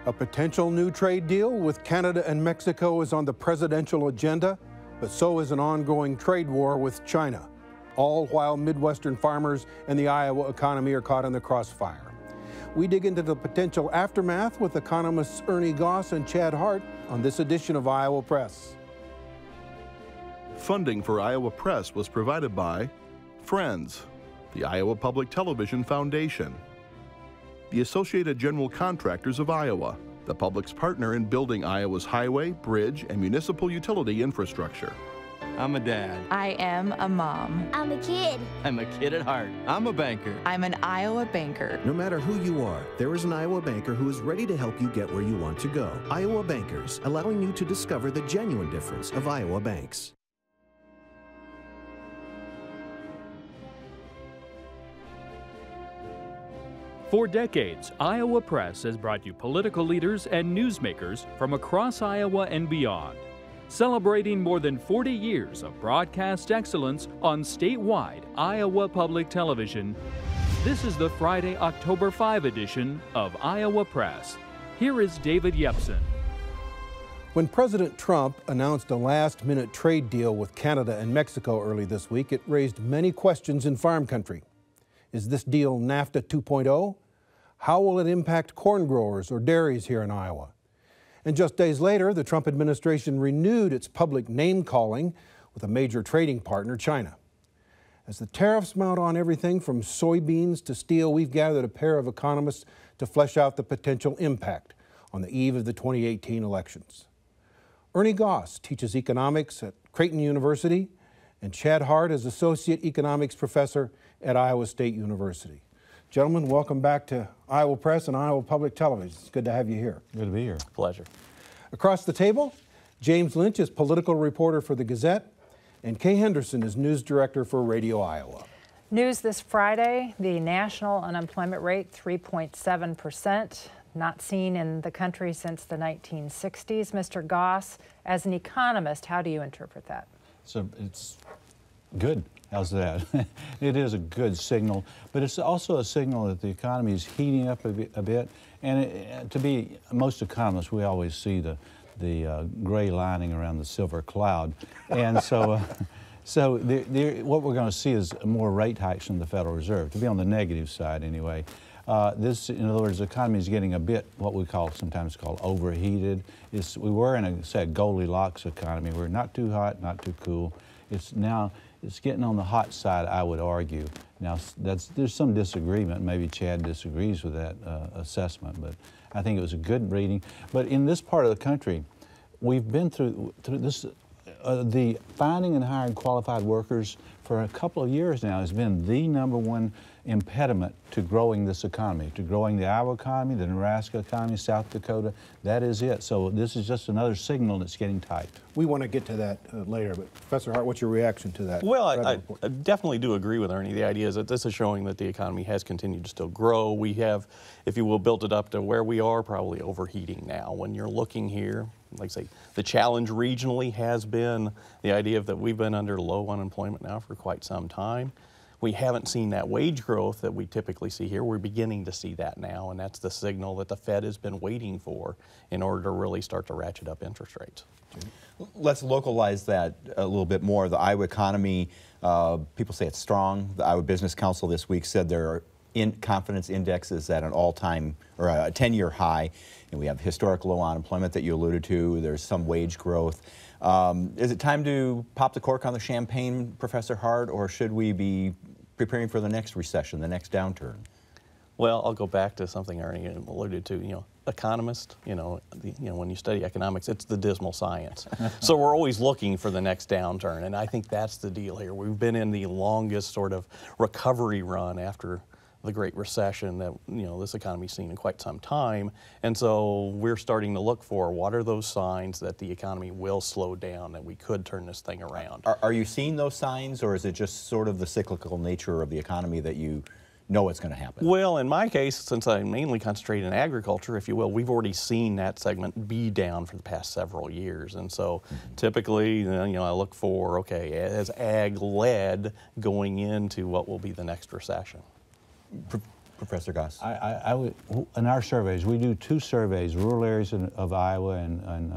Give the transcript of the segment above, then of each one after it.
A potential new trade deal with Canada and Mexico is on the presidential agenda, but so is an ongoing trade war with China, all while Midwestern farmers and the Iowa economy are caught in the crossfire. We dig into the potential aftermath with economists Ernie Goss and Chad Hart on this edition of Iowa Press. Funding for Iowa Press was provided by Friends, the Iowa Public Television Foundation, the Associated General Contractors of Iowa, the public's partner in building Iowa's highway, bridge, and municipal utility infrastructure. I'm a dad. I am a mom. I'm a kid. I'm a kid at heart. I'm a banker. I'm an Iowa banker. No matter who you are, there is an Iowa banker who is ready to help you get where you want to go. Iowa Bankers, allowing you to discover the genuine difference of Iowa banks. For decades, Iowa Press has brought you political leaders and newsmakers from across Iowa and beyond, celebrating more than 40 years of broadcast excellence on statewide Iowa Public Television. This is the Friday, October 5 edition of Iowa Press. Here is David Yepsen. When President Trump announced a last-minute trade deal with Canada and Mexico early this week, it raised many questions in farm country. Is this deal NAFTA 2.0? How will it impact corn growers or dairies here in Iowa? And just days later, the Trump administration renewed its public name-calling with a major trading partner, China. As the tariffs mount on everything from soybeans to steel, we've gathered a pair of economists to flesh out the potential impact on the eve of the 2018 elections. Ernie Goss teaches economics at Creighton University, and Chad Hart is Associate Economics Professor at Iowa State University. Gentlemen, welcome back to Iowa Press and Iowa Public Television. It's good to have you here. Good to be here. Pleasure. Across the table, James Lynch is political reporter for the Gazette, and Kay Henderson is news director for Radio Iowa. News this Friday, the national unemployment rate 3.7%, not seen in the country since the 1960s. Mr. Goss, as an economist, how do you interpret that? So it's good. How's that? It is a good signal, but it's also a signal that the economy is heating up a bit. And to be most economists, we always see the gray lining around the silver cloud. And so, what we're going to see is more rate hikes from the Federal Reserve, to be on the negative side anyway. In other words, the economy is getting a bit what we sometimes call overheated. We were in a Goldilocks economy. We're not too hot, not too cool. It's getting on the hot side, I would argue. Now, there's some disagreement. Maybe Chad disagrees with that assessment, but I think it was a good reading. But in this part of the country, we've been through this. The finding and hiring qualified workers for a couple of years now has been the #1 impediment to growing this economy, to growing the Iowa economy, the Nebraska economy, South Dakota. That is it. So this is just another signal that's getting tight. We want to get to that later, but Professor Hart, what's your reaction to that? Well, I definitely do agree with Ernie. The idea is that this is showing that the economy has continued to still grow. We have, if you will, built it up to where we are probably overheating now. When you're looking here, like I say, the challenge regionally has been the idea that we've been under low unemployment now for quite some time. We haven't seen that wage growth that we typically see here. We're beginning to see that now, and that's the signal that the Fed has been waiting for in order to really start to ratchet up interest rates. Let's localize that a little bit more. The Iowa economy, people say it's strong. The Iowa Business Council this week said their confidence index is at an all-time, or a 10-year high, and we have historic low unemployment that you alluded to. There's some wage growth. Is it time to pop the cork on the champagne, Professor Hart, or should we be preparing for the next recession, the next downturn? Well, I'll go back to something Ernie alluded to. Economist, when you study economics, it's the dismal science. So we're always looking for the next downturn, and I think that's the deal here. We've been in the longest sort of recovery run after the Great Recession that this economy's seen in quite some time, and so we're starting to look for what are those signs that the economy will slow down, that we could turn this thing around. Are you seeing those signs, or is it just sort of the cyclical nature of the economy that you know it's going to happen? Well, in my case, since I mainly concentrate in agriculture, if you will, we've already seen that segment be down for the past several years, and so typically, I look for, okay, as ag led going into what will be the next recession. Professor Goss? I would, in our surveys, we do 2 surveys, rural areas of Iowa and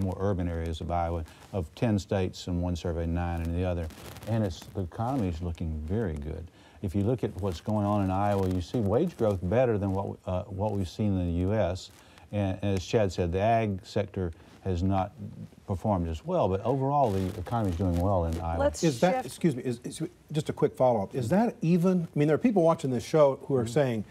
more urban areas of Iowa, of 10 states in one survey, 9 in the other. And the economy is looking very good. If you look at what's going on in Iowa, you see wage growth better than what we've seen in the U.S. And as Chad said, the ag sector has not performed as well, but overall the economy is doing well in Iowa. Excuse me, is just a quick follow-up. Is that even? I mean, there are people watching this show who are saying,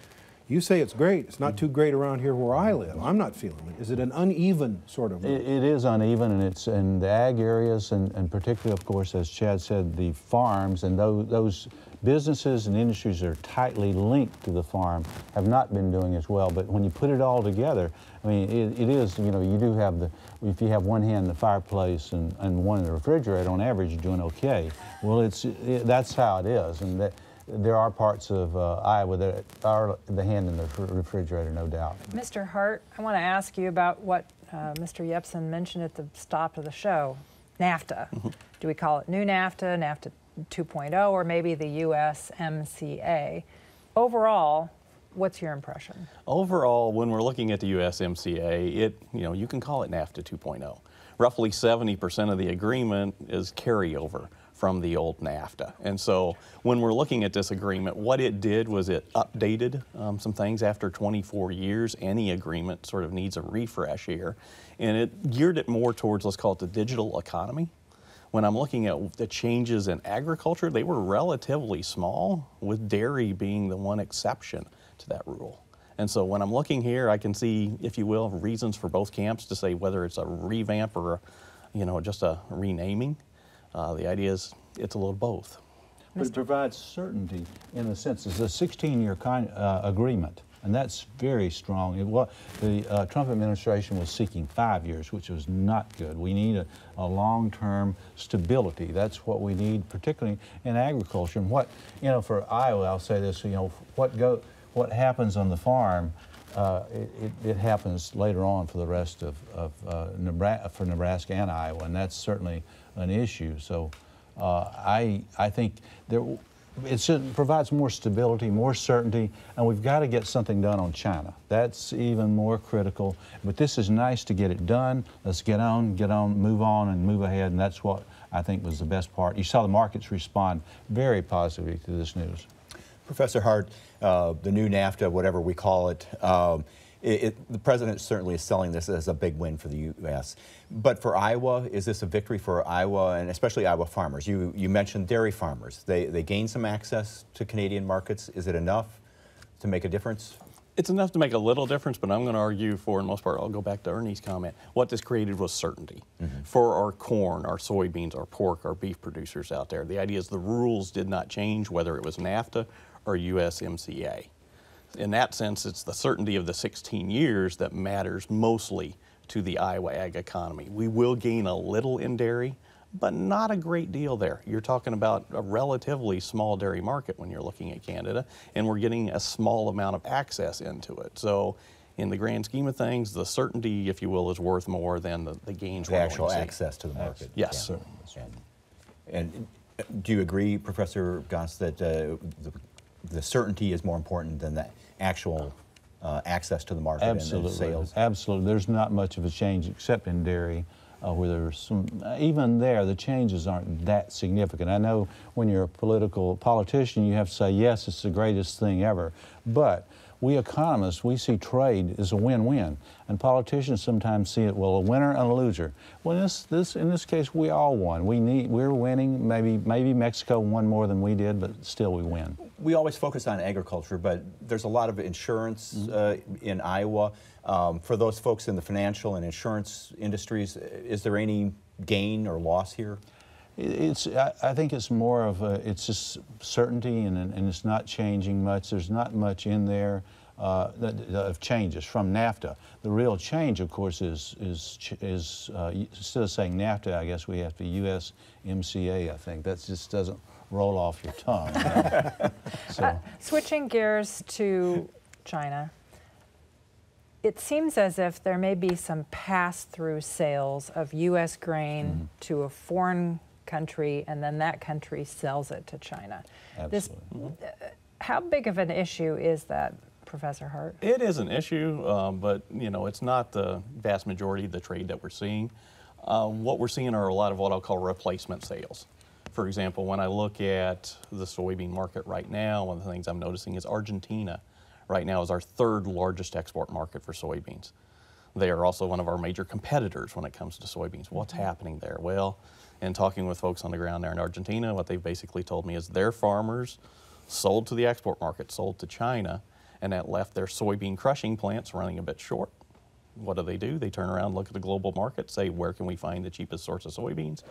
you say it's great, it's not too great around here where I live. I'm not feeling it. Is it an uneven sort of? It is uneven, and it's in the ag areas, and particularly, of course, as Chad said, the farms and those businesses and industries that are tightly linked to the farm have not been doing as well. But when you put it all together, I mean, it is, you know, you do have if you have one hand in the fireplace and one in the refrigerator, on average, you're doing okay. Well, that's how it is, and there are parts of Iowa that are the hand in the refrigerator, no doubt. Mr. Hart, I want to ask you about what Mr. Yepsen mentioned at the stop of the show, NAFTA. Do we call it new NAFTA, NAFTA 2.0, or maybe the USMCA? Overall, what's your impression? Overall, when we're looking at the USMCA, you can call it NAFTA 2.0. Roughly 70% of the agreement is carryover from the old NAFTA. And so when we're looking at this agreement, what it did was it updated some things after 24 years. Any agreement sort of needs a refresh here. And it geared it more towards, let's call it the digital economy. When I'm looking at the changes in agriculture, they were relatively small, with dairy being the one exception to that rule. And so when I'm looking here, I can see, if you will, reasons for both camps to say whether it's a revamp or just a renaming. The idea is it's a little both. But it provides certainty in a sense. It's a 16-year agreement, and that's very strong. The Trump administration was seeking 5 years, which was not good. We need a long-term stability. That's what we need, particularly in agriculture. And for Iowa, I'll say this, what happens on the farm, it happens later on for the rest of Nebraska and Iowa, and that's certainly an issue. So I think it provides more stability, more certainty, and we've got to get something done on China. That's even more critical. But this is nice to get it done. Let's get on, move on, and move ahead, and that's what I think was the best part. You saw the markets respond very positively to this news. Professor Hart, the new NAFTA, whatever we call it, the president certainly is selling this as a big win for the U.S. But for Iowa, is this a victory for Iowa, and especially Iowa farmers? You mentioned dairy farmers. They gain some access to Canadian markets. Is it enough to make a difference? It's enough to make a little difference, but I'm going to argue for, in most part, I'll go back to Ernie's comment, what this created was certainty. For our corn, our soybeans, our pork, our beef producers out there. The idea is the rules did not change, whether it was NAFTA or USMCA. In that sense, it's the certainty of the 16 years that matters mostly to the Iowa ag economy. We will gain a little in dairy, but not a great deal there. You're talking about a relatively small dairy market when you're looking at Canada, and we're getting a small amount of access into it. So in the grand scheme of things, the certainty, if you will, is worth more than the gains. The actual access to the market. Yes. Yeah. And do you agree, Professor Goss, that the certainty is more important than the actual access to the market? Absolutely. And sales? Absolutely. There's not much of a change except in dairy, where there's some, even there, the changes aren't that significant. I know when you're a politician, you have to say, yes, it's the greatest thing ever. But we economists, we see trade as a win-win. And politicians sometimes see it, well, a winner and a loser. Well, in this case, we all won. We're winning. Maybe Mexico won more than we did, but still we win. We always focus on agriculture, but there's a lot of insurance in Iowa. For those folks in the financial and insurance industries, is there any gain or loss here? I think it's more of it's just certainty, and it's not changing much. There's not much in there of changes from NAFTA. The real change, of course, is instead of saying NAFTA, I guess we have to USMCA. I think that just doesn't roll off your tongue. So. Switching gears to China. It seems as if there may be some pass-through sales of U.S. grain to a foreign country, and then that country sells it to China. Absolutely. How big of an issue is that, Professor Hart? It is an issue, but you know, it's not the vast majority of the trade that we're seeing. What we're seeing are a lot of what I'll call replacement sales. For example, when I look at the soybean market right now, one of the things I'm noticing is Argentina right now is our third largest export market for soybeans. They are also one of our major competitors when it comes to soybeans. What's happening there? Well, in talking with folks on the ground there in Argentina, what they've basically told me is their farmers sold to the export market, sold to China, and that left their soybean crushing plants running a bit short. What do? They turn around, look at the global market, say, where can we find the cheapest source of soybeans?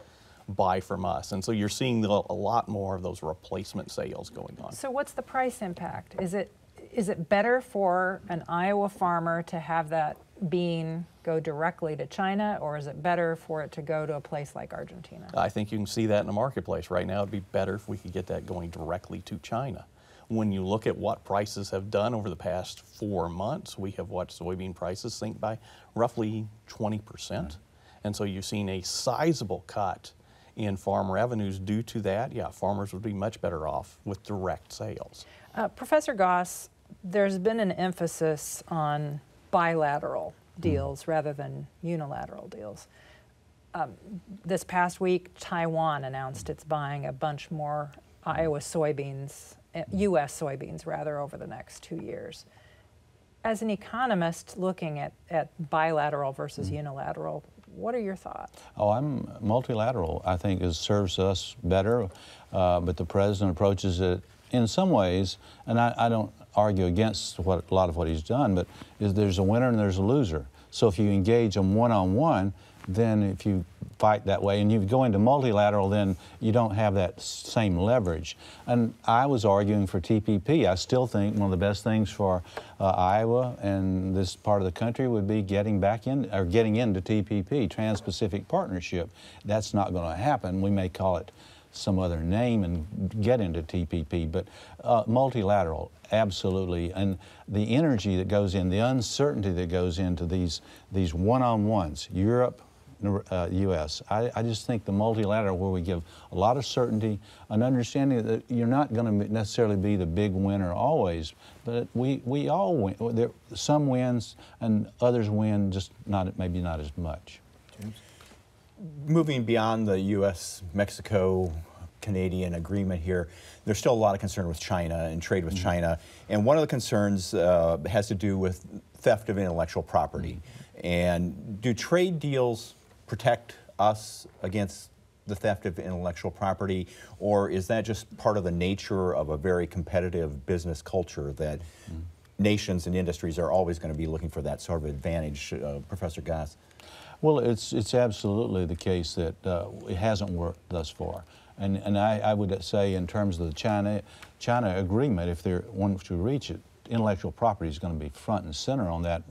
Buy from us. And so you're seeing a lot more of those replacement sales going on. So what's the price impact? Is it better for an Iowa farmer to have that bean go directly to China, or is it better for it to go to a place like Argentina? I think you can see that in the marketplace. Right now it'd be better if we could get that going directly to China. When you look at what prices have done over the past 4 months, we have watched soybean prices sink by roughly 20%. And so you've seen a sizable cut in farm revenues due to that. Yeah, farmers would be much better off with direct sales. Professor Goss, there's been an emphasis on bilateral deals rather than unilateral deals. This past week, Taiwan announced it's buying a bunch more Iowa soybeans, U.S. soybeans rather, over the next 2 years. As an economist looking at bilateral versus unilateral, what are your thoughts? Oh, I'm multilateral. I think it serves us better, but the president approaches it in some ways, and I don't argue against a lot of what he's done, but there's a winner and there's a loser. So if you engage them one-on-one, then if you fight that way and you go into multilateral, then you don't have that same leverage. And I was arguing for TPP. I still think one of the best things for Iowa and this part of the country would be getting into TPP, Trans-Pacific Partnership. That's not going to happen. We may call it some other name and get into TPP, but multilateral, absolutely. And the energy that goes in, the uncertainty that goes into these one-on-ones, Europe, U.S. I just think the multilateral, where we give a lot of certainty, an understanding that you're not going to necessarily be the big winner always, but we all win. Some wins and others win, just maybe not as much. James? Moving beyond the U.S.-Mexico Canadian agreement here, there's still a lot of concern with China and trade with China. And one of the concerns has to do with theft of intellectual property. And do trade deals protect us against the theft of intellectual property, or is that just part of the nature of a very competitive business culture that nations and industries are always going to be looking for that sort of advantage? Professor Goss? Well, it's absolutely the case that it hasn't worked thus far. And I would say, in terms of the China agreement, if they want to reach it, intellectual property is going to be front and center on that.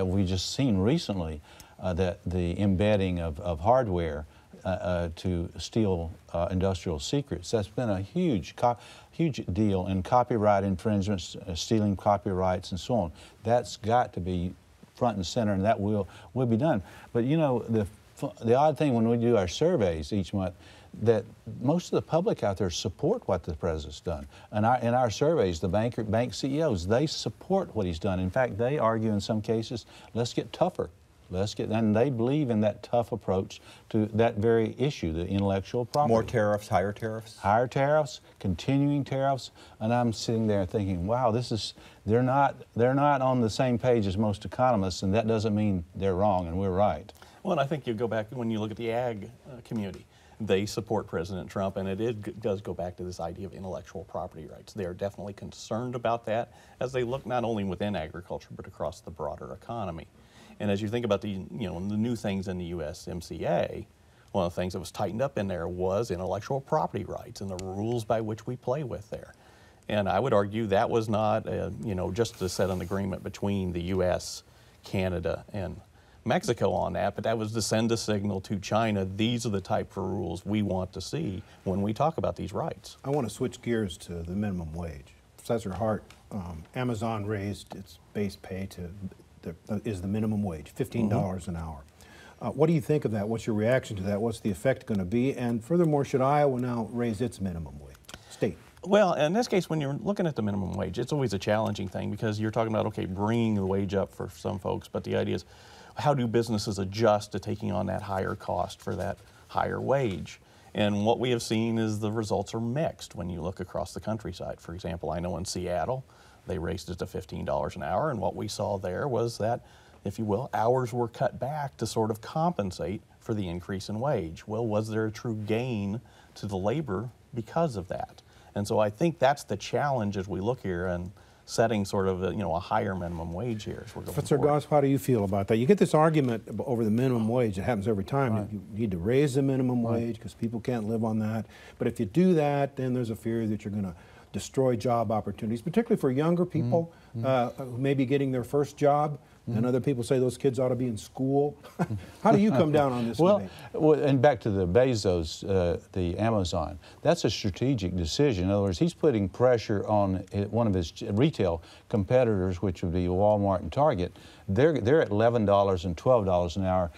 We just seen recently that the embedding of hardware to steal industrial secrets, that's been a huge deal in copyright infringements, stealing copyrights and so on. That's got to be front and center, and that will be done. But you know, the odd thing when we do our surveys each month, that most of the public out there support what the president's done. And in our surveys, the bank CEOs, they support what he's done. In fact, they argue in some cases, let's get tougher. And they believe in that tough approach to that very issue, the intellectual property. More tariffs, higher tariffs? Higher tariffs, continuing tariffs. And I'm sitting there thinking, wow, they're not on the same page as most economists, and that doesn't mean they're wrong and we're right. Well, and I think you go back, when you look at the ag community, they support President Trump, and it does go back to this idea of intellectual property rights. They are definitely concerned about that as they look not only within agriculture, but across the broader economy. And as you think about the new things in the USMCA, one of the things that was tightened up in there was intellectual property rights and the rules by which we play with there. And I would argue that was not, just to set an agreement between the U.S., Canada, and Mexico on that, but that was to send a signal to China, these are the type of rules we want to see when we talk about these rights. I want to switch gears to the minimum wage. Professor Hart, Amazon raised its base pay to is the minimum wage, $15 an hour. What do you think of that? What's your reaction to that? What's the effect going to be? And furthermore, should Iowa now raise its minimum wage? State. Well, in this case, when you're looking at the minimum wage, it's always a challenging thing because you're talking about, okay, bringing the wage up for some folks, but the idea is how do businesses adjust to taking on that higher cost for that higher wage? And what we have seen is the results are mixed when you look across the countryside. For example, I know in Seattle, they raised it to $15 an hour, and what we saw there was that, if you will, hours were cut back to sort of compensate for the increase in wage. Well, was there a true gain to the labor because of that? And so I think that's the challenge as we look here and setting sort of a higher minimum wage here as we're going Professor forward. Goss, how do you feel about that? You get this argument over the minimum wage. It happens every time. Right. You need to raise the minimum wage because people can't live on that. But if you do that, then there's a fear that you're going to destroy job opportunities, particularly for younger people who may be getting their first job. And other people say those kids ought to be in school. How do you come down on this debate? Well, and back to the Bezos, the Amazon, that's a strategic decision. In other words, he's putting pressure on one of his retail competitors, which would be Walmart and Target. They're at $11 and $12 an hour,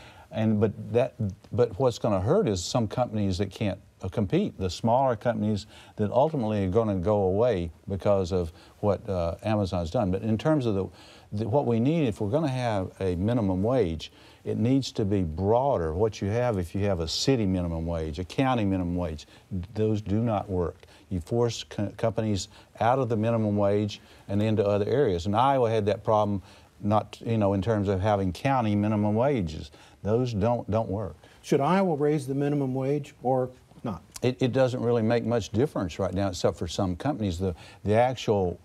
but what's going to hurt is some companies that can't compete, the smaller companies that ultimately are going to go away because of what Amazon's done. But in terms of what we need, if we're going to have a minimum wage, it needs to be broader. What you have, if you have a city minimum wage, a county minimum wage, those do not work. You force companies out of the minimum wage and into other areas. And Iowa had that problem, not in terms of having county minimum wages. Those don't work. Should Iowa raise the minimum wage or not? It doesn't really make much difference right now, except for some companies. The actual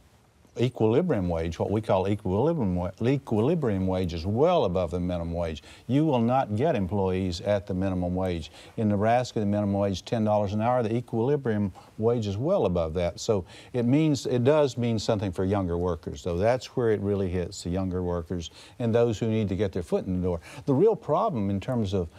equilibrium wage, what we call equilibrium wage, is well above the minimum wage. You will not get employees at the minimum wage. In Nebraska, the minimum wage is $10 an hour. The equilibrium wage is well above that. So it does mean something for younger workers, though. That's where it really hits the younger workers and those who need to get their foot in the door. The real problem in terms of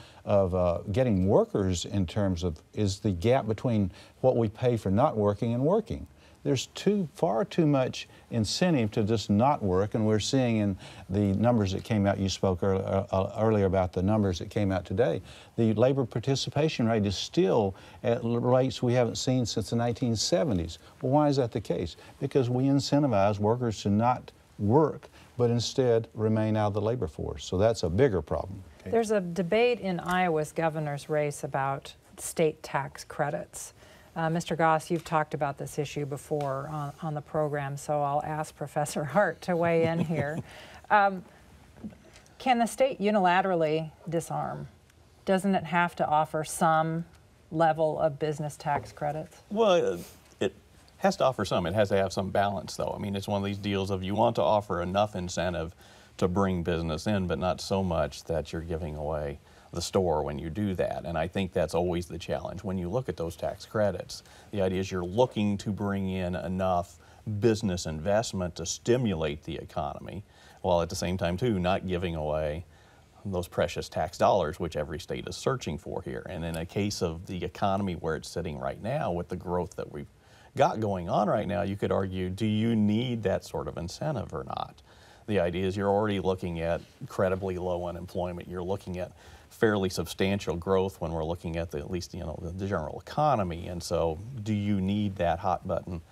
getting workers is the gap between what we pay for not working and working. There's far too much incentive to just not work, and we're seeing in the numbers that came out, you spoke earlier about the numbers that came out today, the labor participation rate is still at rates we haven't seen since the 1970s. Well, why is that the case? Because we incentivize workers to not work, but instead remain out of the labor force. So that's a bigger problem. Okay. There's a debate in Iowa's governor's race about state tax credits. Mr. Goss, you've talked about this issue before on the program, so I'll ask Professor Hart to weigh in here. Can the state unilaterally disarm? Doesn't it have to offer some level of business tax credits? Well, it has to offer some. It has to have some balance, though. I mean, it's one of these deals of you want to offer enough incentive to bring business in, but not so much that you're giving away the store when you do that. And I think that's always the challenge. When you look at those tax credits, the idea is you're looking to bring in enough business investment to stimulate the economy, while at the same time, too, not giving away those precious tax dollars, which every state is searching for here. And in a case of the economy where it's sitting right now, with the growth that we've got going on right now, you could argue, do you need that sort of incentive or not? The idea is you're already looking at incredibly low unemployment. You're looking at fairly substantial growth when we're looking at at least the general economy. And so do you need that hot button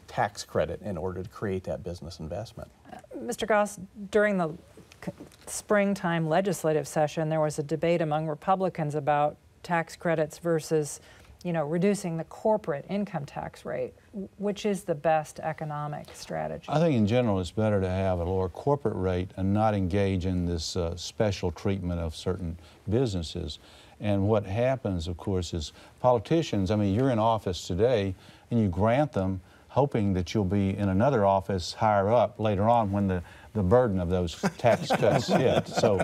tax credit in order to create that business investment? Mr. Goss, during the springtime legislative session, there was a debate among Republicans about tax credits versus reducing the corporate income tax rate. Which is the best economic strategy? I think in general it's better to have a lower corporate rate and not engage in this special treatment of certain businesses. And what happens, of course, is politicians, I mean, you're in office today and you grant them hoping that you'll be in another office higher up later on when the burden of those tax cuts hit. So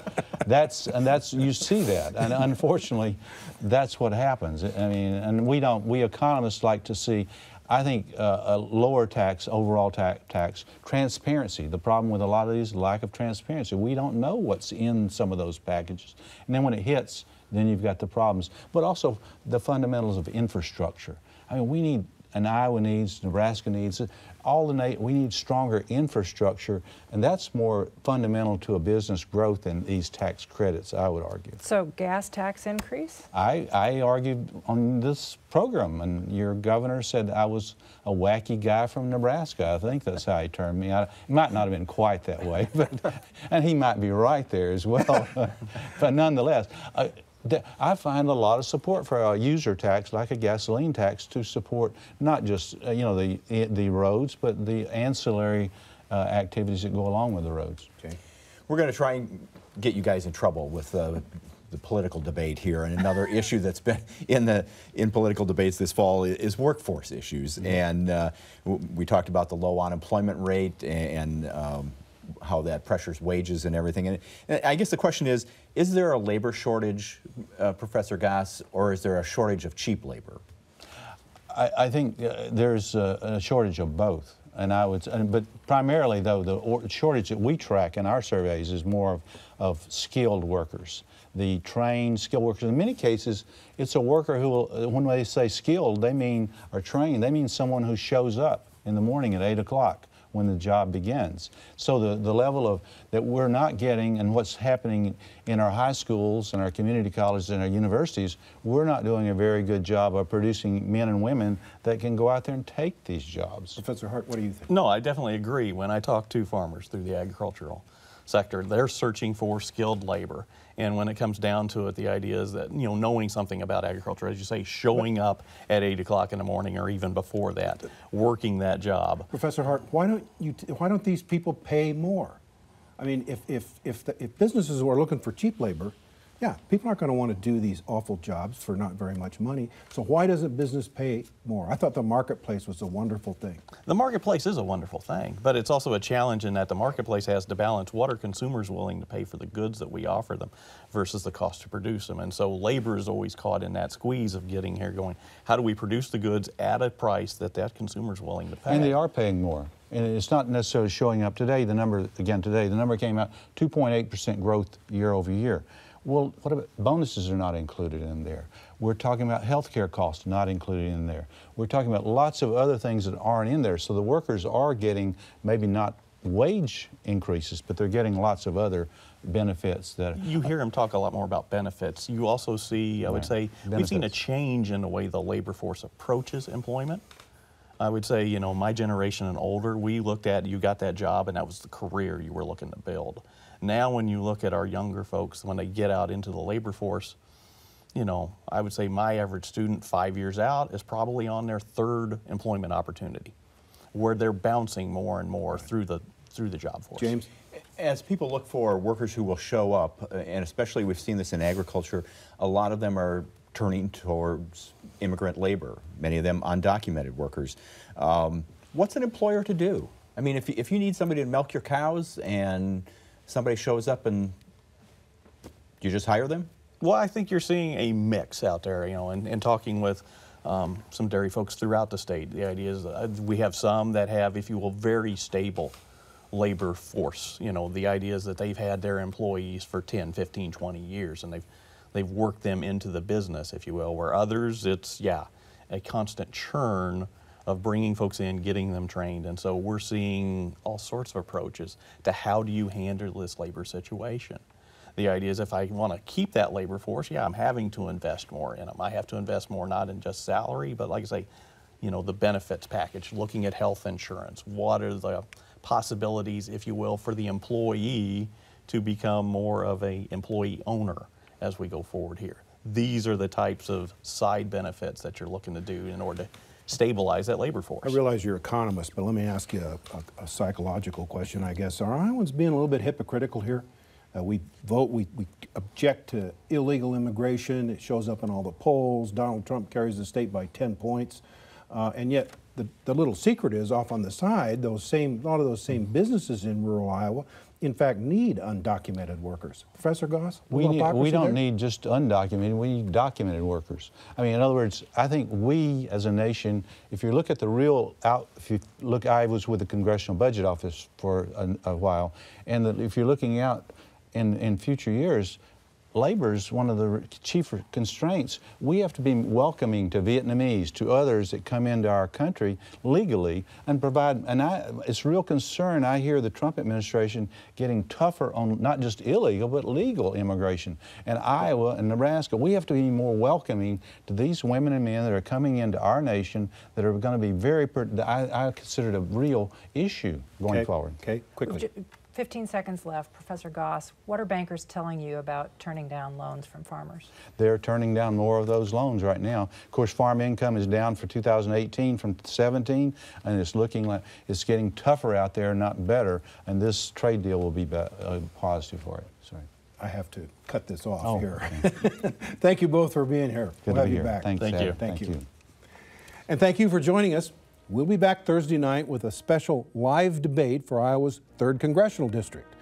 you see that, and unfortunately that's what happens. I mean, and we economists like to see, I think, a lower tax, overall tax, transparency. The problem with a lot of these is lack of transparency. We don't know what's in some of those packages, and then when it hits, then you've got the problems. But also the fundamentals of infrastructure. I mean, we need, and Iowa needs, Nebraska needs, we need stronger infrastructure, and that's more fundamental to a business growth than these tax credits, I would argue. So gas tax increase? I argued on this program, and your governor said I was a wacky guy from Nebraska. I think that's how he termed me. It might not have been quite that way, but and he might be right there as well. But nonetheless, I find a lot of support for a user tax, like a gasoline tax, to support not just you know, the roads, but the ancillary activities that go along with the roads. Okay. We're going to try and get you guys in trouble with the political debate here, and another issue that's been in political debates this fall is workforce issues. And we talked about the low unemployment rate and how that pressures wages and everything. And I guess the question is there a labor shortage, Professor Goss, or is there a shortage of cheap labor? I think there's a shortage of both. And but primarily though, the shortage that we track in our surveys is more of skilled workers. The trained skilled workers. In many cases, it's a worker who will, when they say skilled, they mean, or trained, they mean someone who shows up in the morning at 8 o'clock when the job begins. So the level that we're not getting, and what's happening in our high schools and our community colleges and our universities, we're not doing a very good job of producing men and women that can go out there and take these jobs. Professor Hart, what do you think? No, I definitely agree. When I talk to farmers through the agricultural sector, they're searching for skilled labor. And when it comes down to it, the idea is that, you know, knowing something about agriculture, as you say, showing up at 8 o'clock in the morning or even before that, working that job. Professor Hart, why don't these people pay more? I mean, if businesses were looking for cheap labor, yeah, people aren't going to want to do these awful jobs for not very much money. So why doesn't business pay more? I thought the marketplace was a wonderful thing. The marketplace is a wonderful thing, but it's also a challenge in that the marketplace has to balance what are consumers willing to pay for the goods that we offer them versus the cost to produce them. And so labor is always caught in that squeeze of getting here going, how do we produce the goods at a price that consumer's willing to pay? And they are paying more. And it's not necessarily showing up today. The number, again today, the number came out 2.8% growth year over year. Well, what about bonuses are not included in there? We're talking about health care costs not included in there. We're talking about lots of other things that aren't in there. So the workers are getting maybe not wage increases, but they're getting lots of other benefits that... You hear him talk a lot more about benefits. You also see, I would say, we've seen a change in the way the labor force approaches employment. I would say, you know, my generation and older, we looked at, you got that job and that was the career you were looking to build. Now when you look at our younger folks, when they get out into the labor force, you know, I would say my average student 5 years out is probably on their third employment opportunity, where they're bouncing more and more through the job force. James? As people look for workers who will show up, and especially we've seen this in agriculture, a lot of them are turning towards immigrant labor, many of them undocumented workers. What's an employer to do? I mean, if you need somebody to milk your cows and somebody shows up and you just hire them? Well, I think you're seeing a mix out there, you know, and talking with some dairy folks throughout the state. The idea is we have some that have, if you will, very stable labor force. You know, the idea is that they've had their employees for 10, 15, 20 years and they've worked them into the business, if you will, where others, it's, yeah, a constant churn of bringing folks in, getting them trained. And so we're seeing all sorts of approaches to how do you handle this labor situation. The idea is if I want to keep that labor force, yeah, I'm having to invest more in them. I have to invest more not in just salary, but like I say, you know, the benefits package, looking at health insurance. What are the possibilities, if you will, for the employee to become more of an employee owner as we go forward here? These are the types of side benefits that you're looking to do in order to stabilize that labor force. I realize you're an economist, but let me ask you a psychological question, I guess. Are Iowans being a little bit hypocritical here? We vote, we object to illegal immigration. It shows up in all the polls. Donald Trump carries the state by 10 points. And yet the little secret is off on the side, a lot of those same businesses in rural Iowa, in fact, need undocumented workers. Professor Goss? We don't need just undocumented, we need documented workers. I mean, in other words, I think we as a nation, if you look at the real if you look, I was with the Congressional Budget Office for a while, and if you're looking out in future years, labor is one of the chief constraints. We have to be welcoming to Vietnamese, to others that come into our country legally and provide, and it's a real concern. I hear the Trump administration getting tougher on not just illegal, but legal immigration. And Iowa and Nebraska, we have to be more welcoming to these women and men that are coming into our nation that are going to be very, I consider it a real issue going forward. Okay, quickly. 15 seconds left. Professor Goss, what are bankers telling you about turning down loans from farmers? They're turning down more of those loans right now. Of course, farm income is down for 2018 from 17, and it's looking like it's getting tougher out there, not better, and this trade deal will be positive for it. Sorry. I have to cut this off here. Okay. Thank you both for being here. Good we'll to have be you here. back. Thank you. Thank you. And thank you for joining us. We'll be back Thursday night with a special live debate for Iowa's 3rd Congressional District.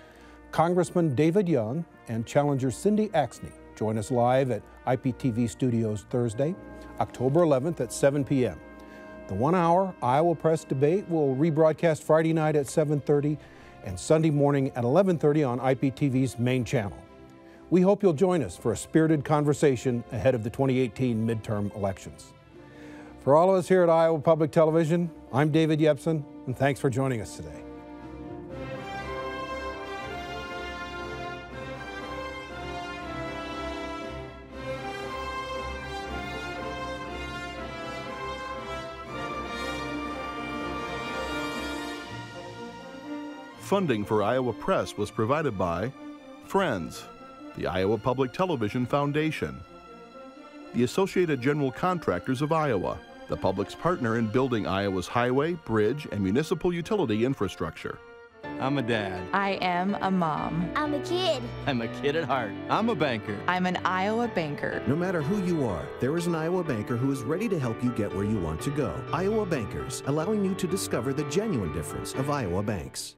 Congressman David Young and challenger Cindy Axne join us live at IPTV Studios Thursday, October 11th at 7 p.m. The 1-hour Iowa Press debate will rebroadcast Friday night at 7:30 and Sunday morning at 11:30 on IPTV's main channel. We hope you'll join us for a spirited conversation ahead of the 2018 midterm elections. For all of us here at Iowa Public Television, I'm David Yepsen, and thanks for joining us today. Funding for Iowa Press was provided by Friends, the Iowa Public Television Foundation, the Associated General Contractors of Iowa, the public's partner in building Iowa's highway, bridge, and municipal utility infrastructure. I'm a dad. I am a mom. I'm a kid. I'm a kid at heart. I'm a banker. I'm an Iowa banker. No matter who you are, there is an Iowa banker who is ready to help you get where you want to go. Iowa Bankers, allowing you to discover the genuine difference of Iowa banks.